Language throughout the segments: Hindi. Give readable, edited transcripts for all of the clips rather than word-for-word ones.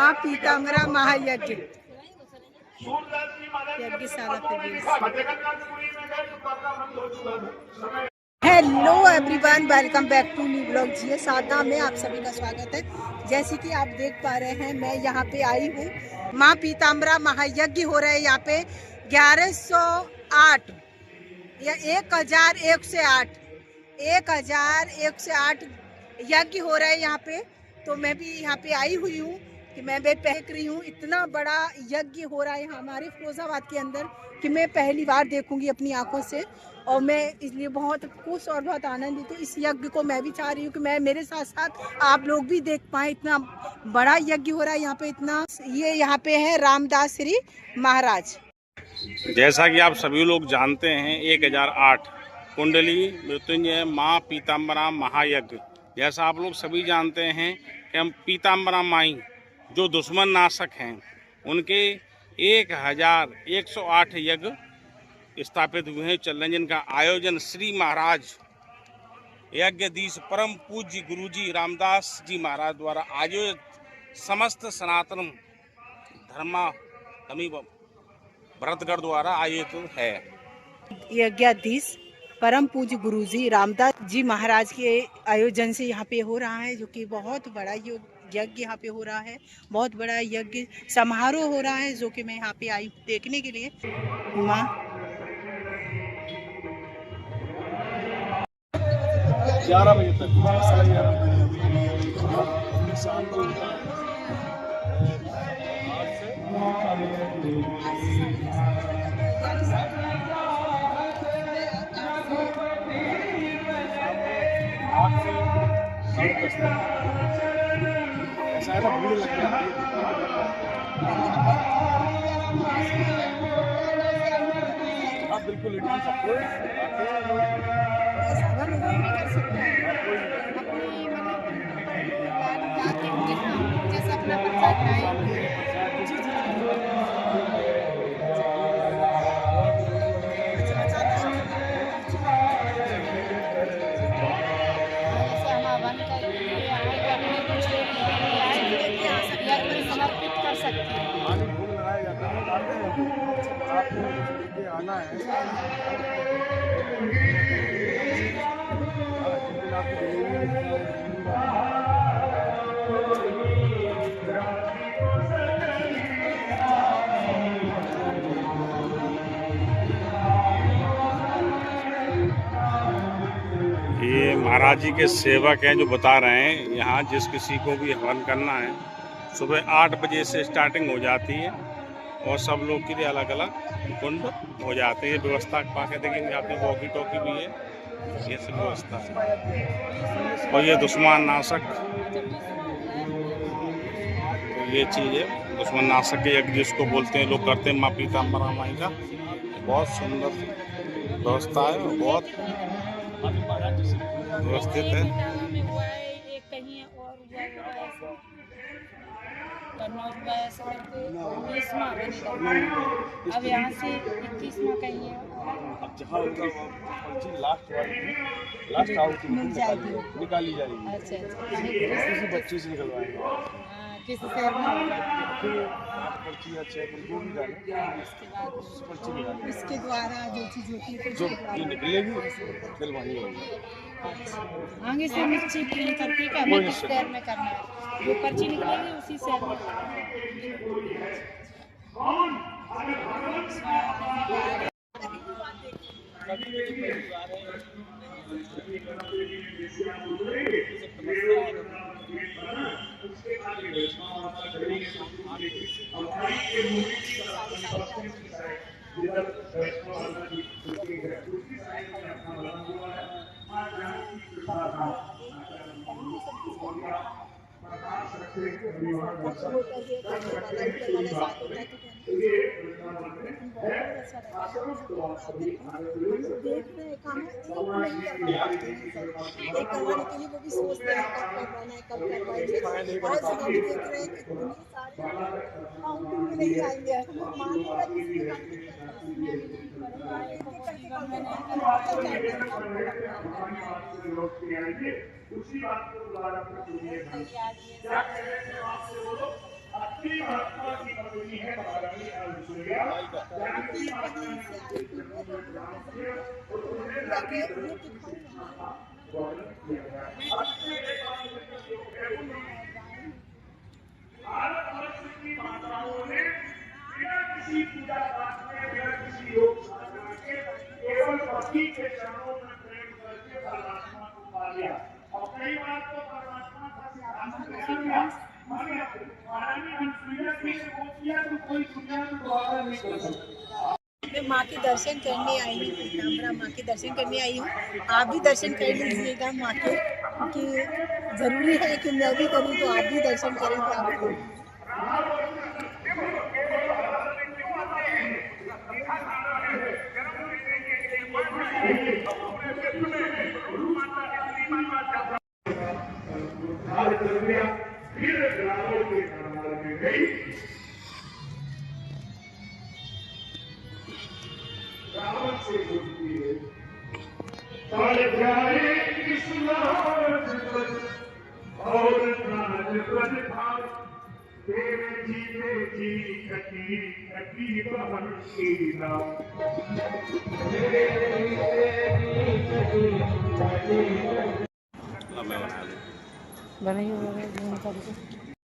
माँ पीताम्बरा महायज्ञ यज्ञशाला hello everyone, welcome back to new blog जी साधना में आप सभी का स्वागत है। जैसे कि आप देख पा रहे हैं, मैं यहाँ पे आई हूँ। माँ पीताम्बरा महायज्ञ हो रहा है यहाँ पे 1108 या 1108 यज्ञ हो रहा है यहाँ पे। तो मैं भी यहाँ पे आई हुई हूँ कि मैं भी देख रही हूँ। इतना बड़ा यज्ञ हो रहा है हमारे फिरोजाबाद के अंदर कि मैं पहली बार देखूंगी अपनी आंखों से, और मैं इसलिए बहुत खुश और बहुत आनंदित हूँ। इस यज्ञ को मैं भी चाह रही हूँ कि मैं मेरे साथ साथ आप लोग भी देख पाएँ। इतना बड़ा यज्ञ हो रहा है यहाँ पे। ये यहाँ पे है रामदास श्री महाराज। जैसा कि आप सभी लोग जानते हैं, 1008 कुंडली मृत्युंजय माँ पीताम्बरा महायज्ञ। जैसा आप लोग सभी जानते हैं कि हम पीताम्बरा माई जो दुश्मन नाशक हैं, उनके 1108 यज्ञ स्थापित हुए हैं, चल रहे हैं, जिनका आयोजन श्री महाराज यज्ञाधीश परम पूज्य गुरुजी रामदास जी महाराज द्वारा आयोजित समस्त सनातन धर्मावलंबी भरतगढ़ द्वारा आयोजित है। यज्ञाधीश परम पूज्य गुरुजी रामदास जी महाराज के आयोजन से यहाँ पे हो रहा है, जो कि बहुत बड़ा यज्ञ यहाँ पे हो रहा है। बहुत बड़ा यज्ञ समारोह हो रहा है, जो कि मैं यहाँ पे आई देखने के लिए। माँ 11 बजे तक ऐसा है ना, भीड़ लग जाती है। आप बिल्कुल लेकिन सबको जैसा अपना प्रसाद खाए। समर्पित कर सकते हैं। भोग लगाया जाता है, आपको लेके आना है। ये महाराज जी के सेवक हैं जो बता रहे हैं, यहाँ जिस किसी को भी हवन करना है सुबह 8 बजे से स्टार्टिंग हो जाती है, और सब लोग के लिए अलग अलग कुंड हो जाते हैं। व्यवस्था पा के देखेंगे, आपने वॉकी टॉकी भी है, ये सब व्यवस्था है। और ये दुश्मन नाशक, तो ये चीज़ है दुश्मन नाशक के यज्ञ जिसको बोलते हैं लोग, करते हैं माँ पीताम्बरा माई का। बहुत सुंदर व्यवस्था है, बहुत व्यवस्थित है। अब यहाँ से 21वां कहीं है। अब जहाँ लास्ट आउट मिल जाएगी, निकाली जाएगी। अच्छा किसी बच्चे से निकलवाएंगे, किस शहर में पर्ची अच्छा जो भी डाले पर्ची निकालेंगे। इसके द्वारा जो चीज़ होती है जो ये निकलेगी दिलवानी होगी। आगे से निश्चित नहीं करके कि हमें किस शहर में करना है, जो पर्ची निकलेगी उसी शहर में। करवाने के लिए वो भी सोचते हैं कब करवाना है, कब करवाएंगे। और हम देख रहे हैं कि काउंटिंग में नहीं आएंगे, केवल पति के चरणों में प्रेम करके परमात्मा को पा लिया। और कई बार तो परमात्मा का कोई दुनिया में द्वारा नहीं कर सकता। मैं माँ के दर्शन करने आई हूँ, पीताम्बरा माँ के दर्शन करने आई हूँ। आप भी दर्शन कर लीजिएगा माँ के, क्योंकि जरूरी है कि मैं भी करूँ तो आप भी दर्शन करेंगे आपको।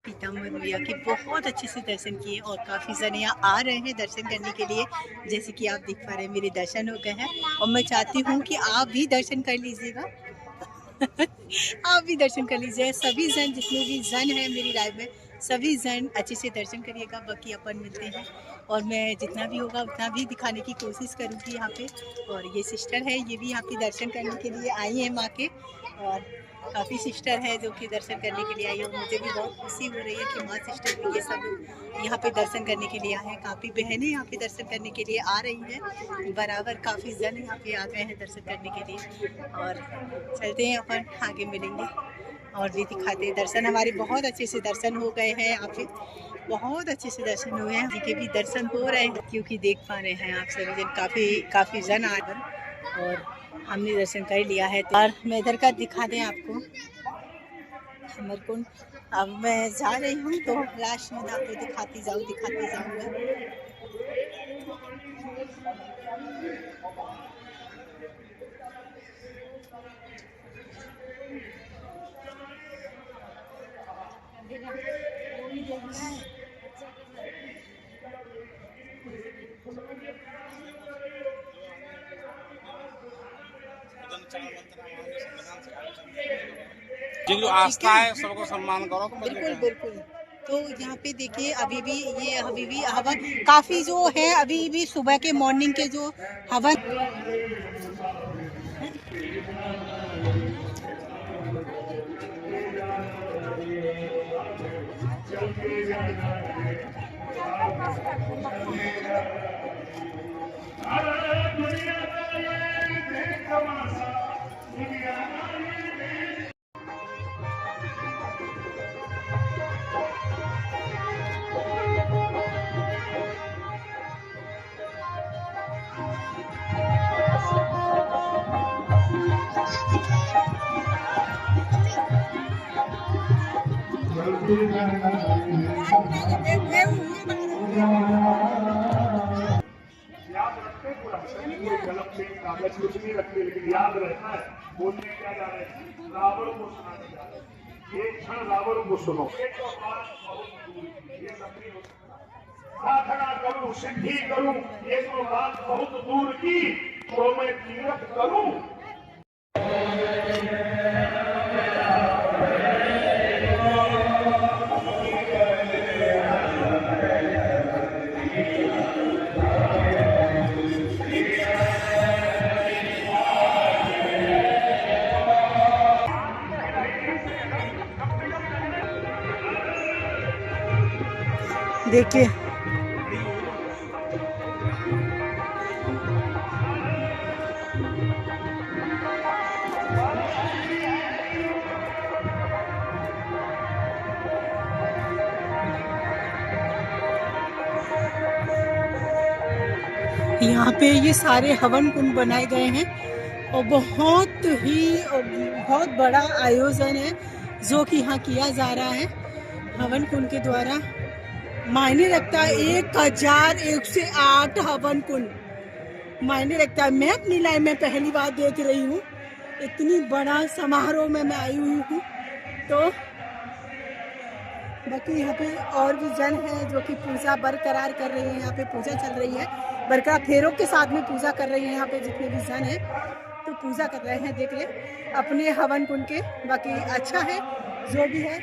पीताम्बर मैया के बहुत अच्छे से दर्शन किए और काफ़ी जने यहाँ आ रहे हैं दर्शन करने के लिए। जैसे कि आप देख पा रहे हैं मेरे दर्शन हो गए हैं और मैं चाहती हूँ कि आप भी दर्शन कर लीजिएगा। आप भी दर्शन कर लीजिए। सभी जन, जितने भी जन हैं मेरी लाइफ में, सभी जन अच्छे से दर्शन करिएगा। बाकी अपन मिलते हैं और मैं जितना भी होगा उतना भी दिखाने की कोशिश करूँगी यहाँ पे। और ये सिस्टर है, ये भी यहाँ पे दर्शन करने के लिए आई हैं माँ के, और काफ़ी सिस्टर है जो कि दर्शन करने के लिए आई है। और मुझे भी बहुत खुशी हो रही है कि माँ सिस्टर भी ये सब यहाँ पे दर्शन करने के लिए आए हैं। काफ़ी बहनें यहाँ पे दर्शन करने के लिए आ रही हैं, बराबर काफ़ी जन यहाँ पे आ गए हैं दर्शन करने के लिए। और चलते हैं, अपन आगे मिलेंगे और भी दिखाते हैं। दर्शन हमारे बहुत अच्छे से दर्शन हो गए हैं यहाँ पे, बहुत अच्छे से दर्शन हुए हैं। जी के भी दर्शन हो रहे हैं, क्योंकि देख पा रहे हैं आप सभी जन, काफ़ी जन आ गए और हमने दर्शन कर लिया है। और मैं इधर का दिखा दें आपको अमरकुंड। अब मैं जा रही हूँ तो लास्ट में आपको दिखाती जाऊँगा। जो आस्था है सबको सम्मान करो। बिल्कुल बिल्कुल। तो यहाँ पे देखिए अभी भी हवन काफ़ी जो है, अभी भी सुबह के मॉर्निंग के जो हवन याद रखते पूरा कलम पे कागज कुछ नहीं रखते, लेकिन याद रहता है बोलने क्या जा रहे हैं। रावण को सुनाने जा रहे हैं, एक क्षण रावण को सुनो। साधना करूं, सिद्धि करूं, ये तो बात बहुत दूर की, तो मैं तीरथ करूं। देखिए यहाँ पे ये सारे हवन कुंड बनाए गए हैं और बहुत बड़ा आयोजन है जो कि यहाँ किया जा रहा है हवन कुंड के द्वारा। मायने रखता है 1108 हवन कुंड मायने रखता है। मैं अपनी लाइफ में पहली बार देख रही हूँ, इतनी बड़ा समारोह में मैं आई हुई हूँ। तो बाकी यहाँ पे और भी जन है जो कि पूजा बरकरार कर रही है। यहाँ पे पूजा चल रही है, बरकरार फेरों के साथ में पूजा कर रही है। यहाँ पे जितने भी जन है तो पूजा कर रहे हैं, देख ले अपने हवन कुंड के। बाकी अच्छा है जो भी है।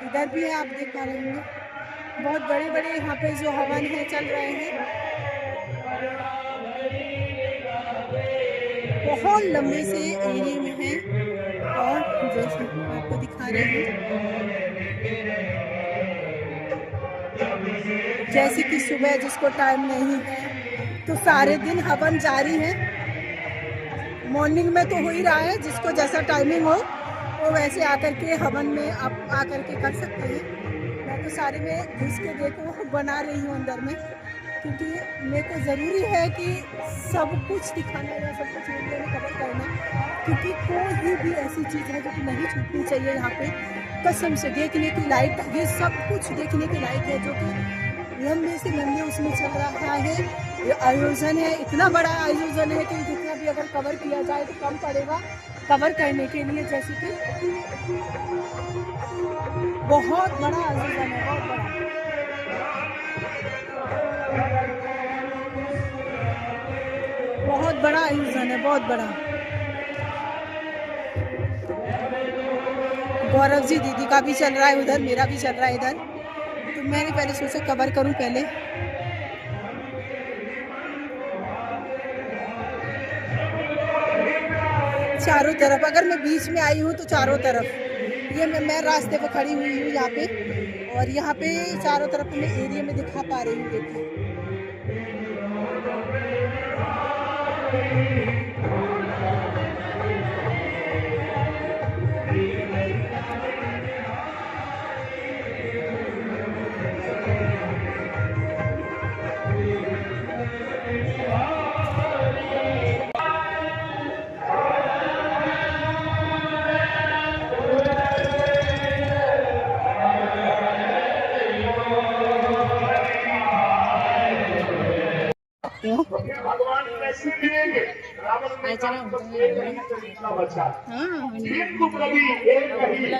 इधर भी है, आप देख पा रहे होंगे बहुत बड़े बड़े यहाँ पे जो हवन है चल रहे हैं। बहुत लंबे से एरिया में है और जैसे आपको दिखा रहे हैं जैसे कि सुबह जिसको टाइम नहीं है तो सारे दिन हवन जारी है। मॉर्निंग में तो हो ही रहा है, जिसको जैसा टाइमिंग हो वो वैसे आकर के हवन में आप आकर के कर सकते हैं। मैं तो सारे में घुस के देखो बना रही हूँ अंदर में, क्योंकि मेरे को ज़रूरी है कि सब कुछ दिखाना या सब कुछ वीडियो में कवर करना, क्योंकि कोई भी ऐसी चीज़ है जो कि नहीं छूटनी चाहिए। यहाँ पे कसम से देखने की लायक, ये सब कुछ देखने के लायक है जो कि लंबे से लंबे उसमें चल रहा है। ये आयोजन है, इतना बड़ा आयोजन है कि जितना भी अगर कवर किया जाए तो कम पड़ेगा कवर करने के लिए। जैसे कि बहुत बड़ा आयोजन है, बहुत बड़ा। बहुत बड़ा आयोजन है, बहुत बड़ा। गौरव जी दीदी का भी चल रहा है उधर, मेरा भी चल रहा है इधर। तो मैंने पहले सोचा कवर करूं पहले। चारों तरफ, अगर मैं बीच में आई हूँ तो चारों तरफ, ये मैं रास्ते पे खड़ी हुई हूँ यहाँ पे, और यहाँ पे चारों तरफ मैं एरिया में दिखा पा रही हूँ। देखिए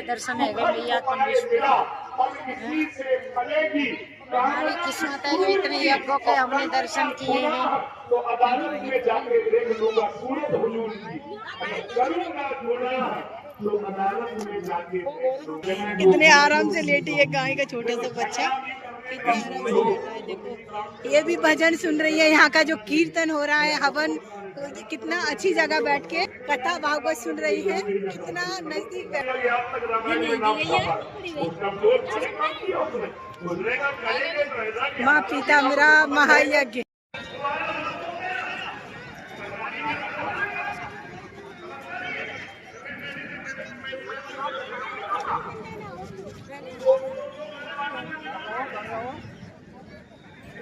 दर्शन है भैया, हमारी किस्मत है जो इतने यज्ञों के हमने दर्शन किए हैं। कितने आराम से लेटी है गाय का छोटा सा बच्चा, कितने आराम से लेटा है। देखो ये भी भजन सुन रही है, यहाँ का जो कीर्तन हो रहा है, हवन, कितना अच्छी जगह बैठ के कथा भागवत सुन रही है, कितना नजदीक माँ पीताम्बरा महायज्ञ।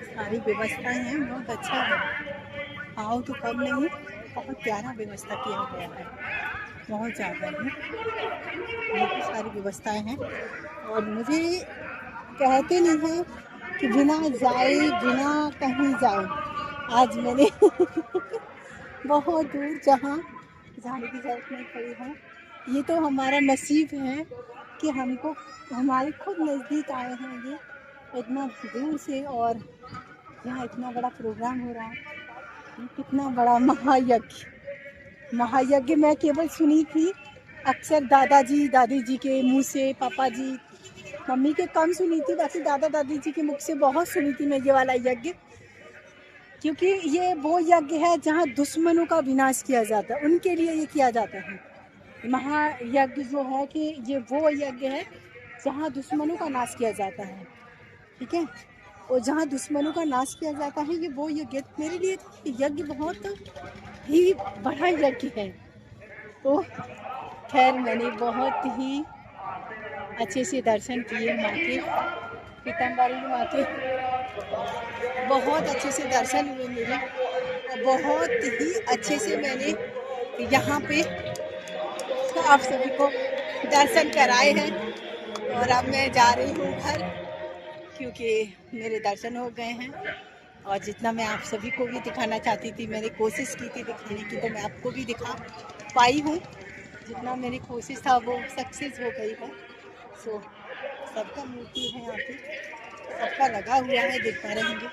सारी व्यवस्थाएं हैं, बहुत अच्छा है। आओ तो कम नहीं, बहुत प्यारा व्यवस्था किया गया है, बहुत ज़्यादा है। बहुत सारी व्यवस्थाएं हैं और मुझे कहते नहीं हैं कि बिना जाए बिना कहीं जाए। आज मैंने बहुत दूर जहाँ जाने की जरूरत नहीं पड़ी है, ये तो हमारा नसीब है कि हमको हमारे खुद नज़दीक आए हैं ये इतना दूर से, और यहाँ इतना बड़ा प्रोग्राम हो रहा है। कितना बड़ा महायज्ञ मैं केवल सुनी थी, अक्सर दादाजी दादी जी के मुँह से, पापा जी मम्मी के कम सुनी थी, बाकी दादा दादी जी के मुख से बहुत सुनी थी मैं ये वाला यज्ञ। क्योंकि ये वो यज्ञ है जहाँ दुश्मनों का विनाश किया जाता है, उनके लिए ये किया जाता है। महायज्ञ जो है कि ये वो यज्ञ है जहाँ दुश्मनों का नाश किया जाता है, ठीक है। और जहाँ दुश्मनों का नाश किया जाता है ये वो यज्ञ मेरे लिए यज्ञ बहुत ही बड़ा यज्ञ है। तो खैर मैंने बहुत ही अच्छे से दर्शन किए माँ के, पीताम्बरी माँ के बहुत अच्छे से दर्शन हुए मेरे, और बहुत ही अच्छे से मैंने यहाँ पे आप सभी को दर्शन कराए हैं। और अब मैं जा रही हूँ घर, क्योंकि मेरे दर्शन हो गए हैं। और जितना मैं आप सभी को भी दिखाना चाहती थी, मैंने कोशिश की थी दिखाने की, तो मैं आपको भी दिखा पाई हूँ। जितना मेरी कोशिश था वो सक्सेस हो गई है। सो सबका मूर्ति है यहाँ पे, सबका लगा हुआ है, देख पा रहे होंगे।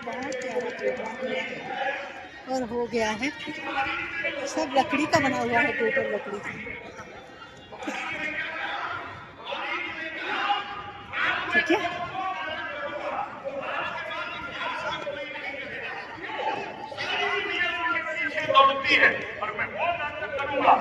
बहुत प्यारा प्रोग्राम हुआ है और हो गया है। सब लकड़ी का बना हुआ है, टोटल लकड़ी का। ठीक है, दौड़ती है और मैं बहुत नाटक करूंगा।